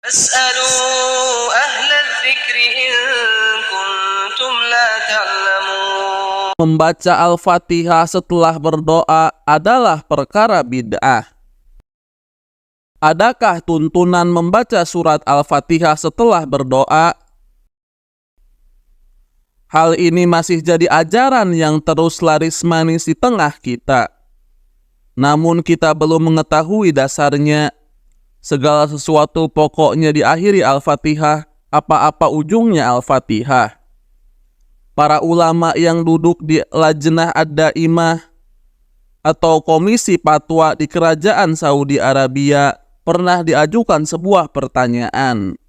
فاسألوا أهل الذكر إن كنتم لا تعلمون. Membaca Al-Fatihah setelah berdoa adalah perkara bid'ah. Adakah tuntunan membaca surat Al-Fatihah setelah berdoa? Hal ini masih jadi ajaran yang terus laris manis di tengah kita. Namun kita belum mengetahui dasarnya. Segala sesuatu pokoknya diakhiri Al-Fatihah, apa-apa ujungnya Al-Fatihah. Para ulama yang duduk di Lajnah Ad-Daimah atau Komisi Fatwa di Kerajaan Saudi Arabia pernah diajukan sebuah pertanyaan.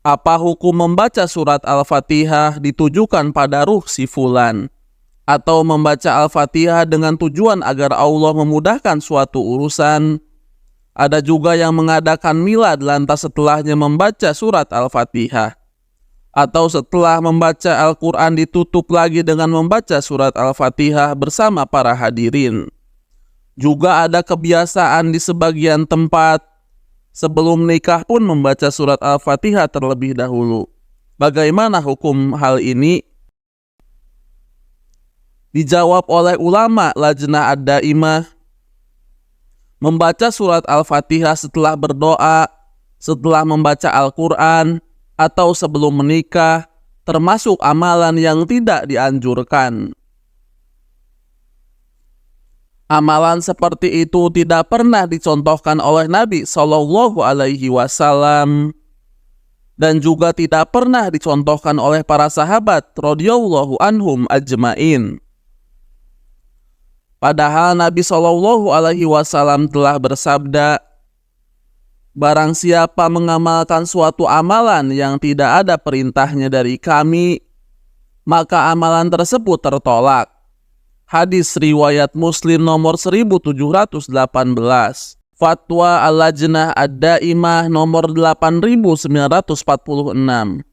Apa hukum membaca surat Al-Fatihah ditujukan pada ruh si fulan? Atau membaca Al-Fatihah dengan tujuan agar Allah memudahkan suatu urusan? Ada juga yang mengadakan milad lantas setelahnya membaca surat Al-Fatihah. Atau setelah membaca Al-Quran ditutup lagi dengan membaca surat Al-Fatihah bersama para hadirin. Juga ada kebiasaan di sebagian tempat sebelum nikah pun membaca surat Al-Fatihah terlebih dahulu. Bagaimana hukum hal ini? Dijawab oleh ulama Lajnah Ad-Daimah, membaca surat Al-Fatihah setelah berdoa, setelah membaca Al-Quran, atau sebelum menikah, termasuk amalan yang tidak dianjurkan. Amalan seperti itu tidak pernah dicontohkan oleh Nabi Shallallahu Alaihi Wasallam dan juga tidak pernah dicontohkan oleh para sahabat radhiyallahu anhum ajmain. Padahal Nabi Shallallahu Alaihi Wasallam telah bersabda, barang siapa mengamalkan suatu amalan yang tidak ada perintahnya dari kami, maka amalan tersebut tertolak. Hadis riwayat Muslim nomor 1718. Fatwa Al-Lajnah Ad-Daimah nomor 8946.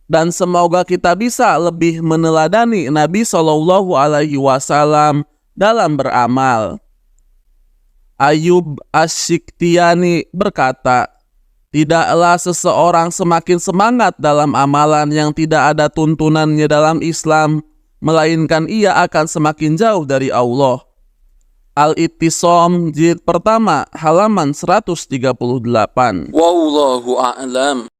Dan semoga kita bisa lebih meneladani Nabi Shallallahu Alaihi Wasallam dalam beramal. Ayub Asy-Syiktiyani berkata, tidaklah seseorang semakin semangat dalam amalan yang tidak ada tuntunannya dalam Islam, melainkan ia akan semakin jauh dari Allah. Al-Ittisam jilid pertama halaman 138. Wallahu a'lam.